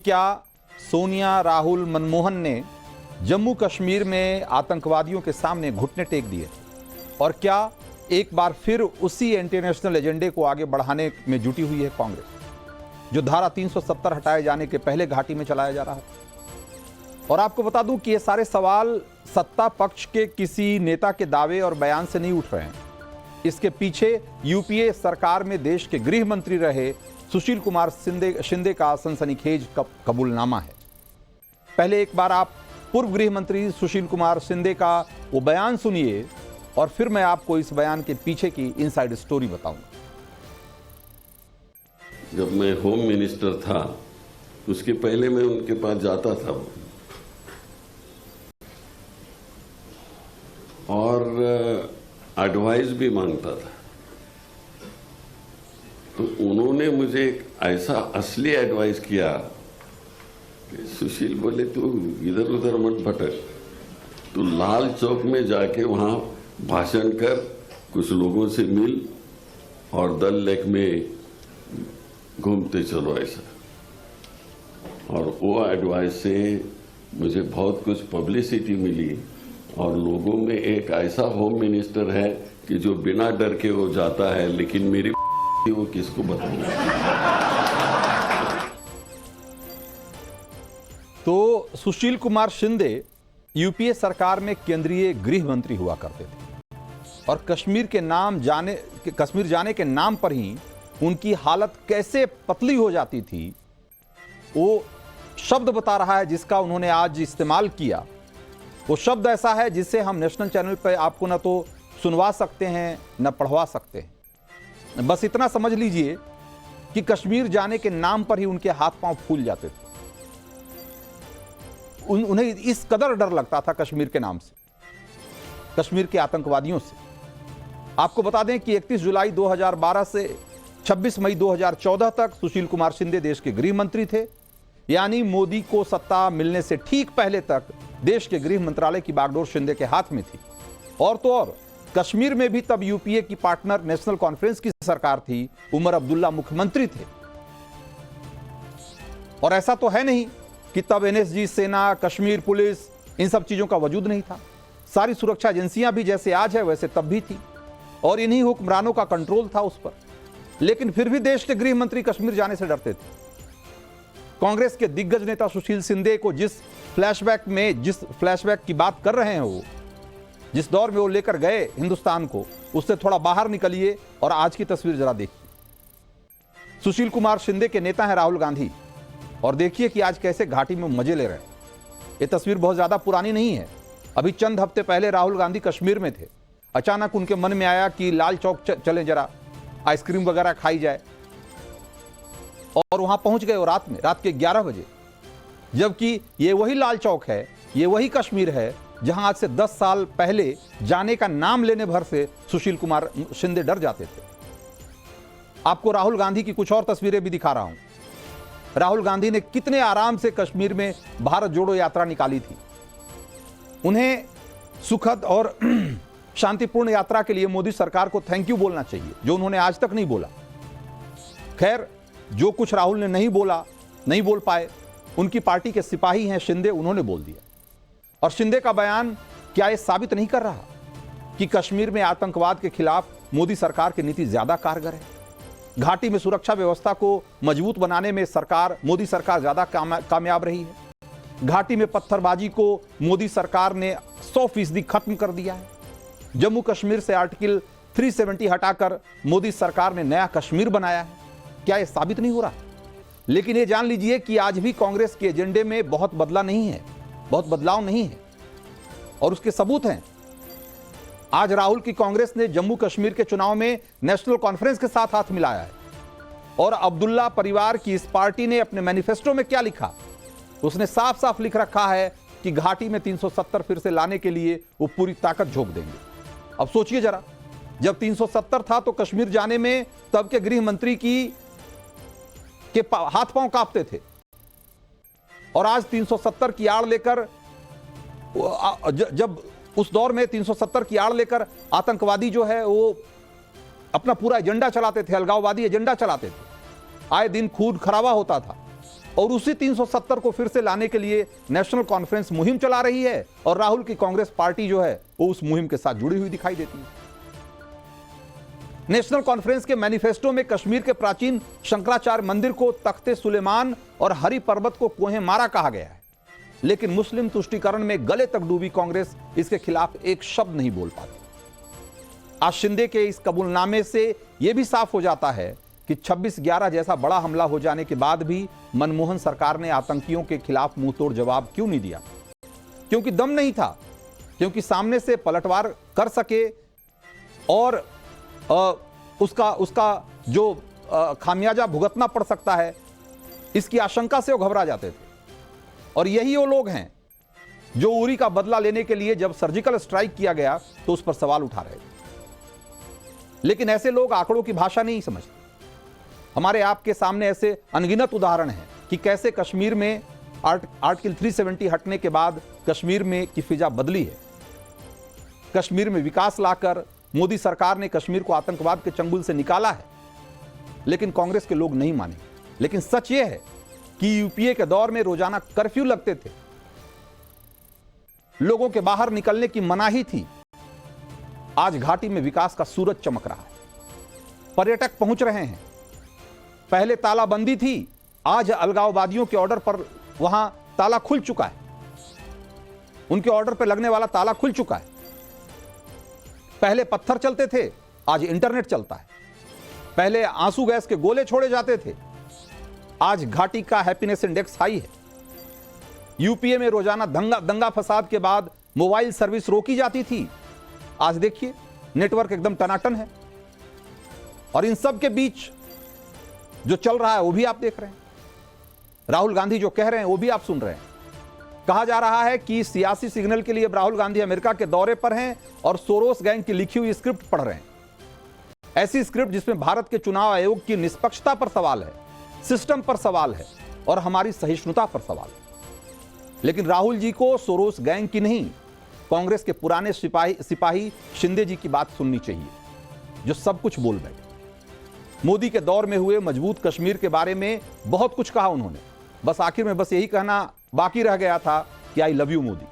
क्या सोनिया, राहुल, मनमोहन ने जम्मू कश्मीर में आतंकवादियों के सामने घुटने टेक दिए? और क्या एक बार फिर उसी इंटरनेशनल एजेंडे को आगे बढ़ाने में जुटी हुई है कांग्रेस, जो धारा 370 हटाए जाने के पहले घाटी में चलाया जा रहा है? और आपको बता दूं कि ये सारे सवाल सत्ता पक्ष के किसी नेता के दावे और बयान से नहीं उठ रहे हैं। इसके पीछे यूपीए सरकार में देश के गृह मंत्री रहे सुशील कुमार शिंदे का सनसनीखेज कबूलनामा है। पहले एक बार आप पूर्व गृह मंत्री सुशील कुमार शिंदे का वो बयान सुनिए और फिर मैं आपको इस बयान के पीछे की इनसाइड स्टोरी बताऊंगा। जब मैं होम मिनिस्टर था उसके पहले मैं उनके पास जाता था और एडवाइस भी मांगता था, तो उन्होंने मुझे एक ऐसा असली एडवाइस किया कि सुशील बोले तू इधर उधर मत भटक, तू लाल चौक में जाके वहां भाषण कर, कुछ लोगों से मिल और दल लेक में घूमते चलो ऐसा। और वो एडवाइस से मुझे बहुत कुछ पब्लिसिटी मिली और लोगों में एक ऐसा होम मिनिस्टर है कि जो बिना डर के वो जाता है, लेकिन मेरी वो किसको बताऊंगा। तो सुशील कुमार शिंदे यूपीए सरकार में केंद्रीय गृह मंत्री हुआ करते थे और कश्मीर जाने के नाम पर ही उनकी हालत कैसे पतली हो जाती थी, वो शब्द बता रहा है जिसका उन्होंने आज इस्तेमाल किया। वो शब्द ऐसा है जिससे हम नेशनल चैनल पर आपको न तो सुनवा सकते हैं न पढ़वा सकते हैं। बस इतना समझ लीजिए कि कश्मीर जाने के नाम पर ही उनके हाथ पांव फूल जाते थे। उन्हें इस कदर डर लगता था कश्मीर के नाम से, कश्मीर के आतंकवादियों से। आपको बता दें कि 31 जुलाई 2012 से 26 मई 2014 तक सुशील कुमार शिंदे देश के गृह मंत्री थे। यानी मोदी को सत्ता मिलने से ठीक पहले तक देश के गृह मंत्रालय की बागडोर शिंदे के हाथ में थी। और तो और कश्मीर में भी तब यूपीए की पार्टनर नेशनल कॉन्फ्रेंस की सरकार थी, उमर अब्दुल्ला मुख्यमंत्री थे। और ऐसा तो है नहीं कि तब एनएसजी, सेना, कश्मीर पुलिस, इन सब चीजों का वजूद नहीं था। सारी सुरक्षा एजेंसियां भी जैसे आज है वैसे तब भी थी और इन्हीं हुक्मरानों का कंट्रोल था उस पर। लेकिन फिर भी देश के गृह मंत्री कश्मीर जाने से डरते थे। कांग्रेस के दिग्गज नेता सुशील शिंदे को जिस फ्लैशबैक की बात कर रहे हैं, वो जिस दौर में वो लेकर गए हिंदुस्तान को, उससे थोड़ा बाहर निकलिए और आज की तस्वीर जरा देखिए। सुशील कुमार शिंदे के नेता हैं राहुल गांधी और देखिए कि आज कैसे घाटी में मजे ले रहे हैं। ये तस्वीर बहुत ज्यादा पुरानी नहीं है। अभी चंद हफ्ते पहले राहुल गांधी कश्मीर में थे। अचानक उनके मन में आया कि लाल चौक चले, जरा आइसक्रीम वगैरह खाई जाए, और वहां पहुंच गए। और रात के 11 बजे, जबकि ये वही लाल चौक है, ये वही कश्मीर है जहां आज से 10 साल पहले जाने का नाम लेने भर से सुशील कुमार शिंदे डर जाते थे। आपको राहुल गांधी की कुछ और तस्वीरें भी दिखा रहा हूं। राहुल गांधी ने कितने आराम से कश्मीर में भारत जोड़ो यात्रा निकाली थी। उन्हें सुखद और शांतिपूर्ण यात्रा के लिए मोदी सरकार को थैंक यू बोलना चाहिए, जो उन्होंने आज तक नहीं बोला। खैर, जो कुछ राहुल ने नहीं बोल पाए, उनकी पार्टी के सिपाही हैं शिंदे, उन्होंने बोल दिया। और शिंदे का बयान क्या यह साबित नहीं कर रहा कि कश्मीर में आतंकवाद के खिलाफ मोदी सरकार की नीति ज्यादा कारगर है? घाटी में सुरक्षा व्यवस्था को मजबूत बनाने में मोदी सरकार ज्यादा कामयाब रही है। घाटी में पत्थरबाजी को मोदी सरकार ने 100% खत्म कर दिया है। जम्मू कश्मीर से आर्टिकल 370 हटाकर मोदी सरकार ने नया कश्मीर बनाया है। क्या यह साबित नहीं हो रहा? लेकिन यह जान लीजिए कि आज भी कांग्रेस के एजेंडे में बहुत बदलाव नहीं है और उसके सबूत हैं। आज राहुल की कांग्रेस ने जम्मू कश्मीर के चुनाव में नेशनल कॉन्फ्रेंस के साथ हाथ मिलाया है। और अब्दुल्ला परिवार की इस पार्टी ने अपने मैनिफेस्टो में क्या लिखा? उसने साफ साफ लिख रखा है कि घाटी में 370 फिर से लाने के लिए वो पूरी ताकत झोंक देंगे। अब सोचिए जरा, जब 370 था तो कश्मीर जाने में तब के गृह मंत्री के हाथ पांव कांपते थे, और आज 370 की आड़ लेकर, जब उस दौर में 370 की आड़ लेकर आतंकवादी जो है वो अपना पूरा एजेंडा चलाते थे, अलगाववादी एजेंडा चलाते थे। आए दिन खून खराबा होता था। और उसी 370 को फिर से लाने के लिए नेशनल कॉन्फ्रेंस मुहिम चला रही है और राहुल की कांग्रेस पार्टी जो है वो उस मुहिम के साथ जुड़ी हुई दिखाई देती है। नेशनल कॉन्फ्रेंस के मैनिफेस्टो में कश्मीर के प्राचीन शंकराचार्य मंदिर को तख्ते सुलेमान और हरि पर्वत को कोहे मारा कहा गया है, लेकिन मुस्लिम तुष्टीकरण में गले तक डूबी कांग्रेस इसके खिलाफ एक शब्द नहीं बोल पाती। आज शिंदे के इस कबूलनामे से यह भी साफ हो जाता है कि 26/11 जैसा बड़ा हमला हो जाने के बाद भी मनमोहन सरकार ने आतंकियों के खिलाफ मुंहतोड़ जवाब क्यों नहीं दिया। क्योंकि दम नहीं था, क्योंकि सामने से पलटवार कर सके और उसका जो खामियाजा भुगतना पड़ सकता है इसकी आशंका से वो घबरा जाते थे। और यही वो लोग हैं जो उरी का बदला लेने के लिए जब सर्जिकल स्ट्राइक किया गया तो उस पर सवाल उठा रहे थे। लेकिन ऐसे लोग आंकड़ों की भाषा नहीं समझते। हमारे आपके सामने ऐसे अनगिनत उदाहरण हैं कि कैसे कश्मीर में आर्टिकल 370 हटने के बाद कश्मीर में की फिजा बदली है। कश्मीर में विकास लाकर मोदी सरकार ने कश्मीर को आतंकवाद के चंगुल से निकाला है, लेकिन कांग्रेस के लोग नहीं माने। लेकिन सच यह है कि यूपीए के दौर में रोजाना कर्फ्यू लगते थे, लोगों के बाहर निकलने की मनाही थी। आज घाटी में विकास का सूरज चमक रहा है, पर्यटक पहुंच रहे हैं। पहले तालाबंदी थी, आज अलगाववादियों के ऑर्डर पर वहां ताला खुल चुका है, उनके ऑर्डर पर लगने वाला ताला खुल चुका है। पहले पत्थर चलते थे, आज इंटरनेट चलता है। पहले आंसू गैस के गोले छोड़े जाते थे, आज घाटी का हैप्पीनेस इंडेक्स हाई है। यूपीए में रोजाना दंगा फसाद के बाद मोबाइल सर्विस रोकी जाती थी, आज देखिए नेटवर्क एकदम टनाटन है। और इन सब के बीच जो चल रहा है वो भी आप देख रहे हैं। राहुल गांधी जो कह रहे हैं वो भी आप सुन रहे हैं। कहा जा रहा है कि सियासी सिग्नल के लिए राहुल गांधी अमेरिका के दौरे पर हैं और सोरोस गैंग की लिखी हुई स्क्रिप्ट पढ़ रहे हैं। ऐसी स्क्रिप्ट जिसमें भारत के चुनाव आयोग की निष्पक्षता पर सवाल है, सिस्टम पर सवाल है और हमारी सहिष्णुता पर सवाल है। लेकिन राहुल जी को सोरोस गैंग की नहीं, कांग्रेस के पुराने सिपाही शिंदे जी की बात सुननी चाहिए, जो सब कुछ बोल बैठे। मोदी के दौर में हुए मजबूत कश्मीर के बारे में बहुत कुछ कहा उन्होंने, बस आखिर में बस यही कहना बाकी रह गया था कि आई लव यू मोदी।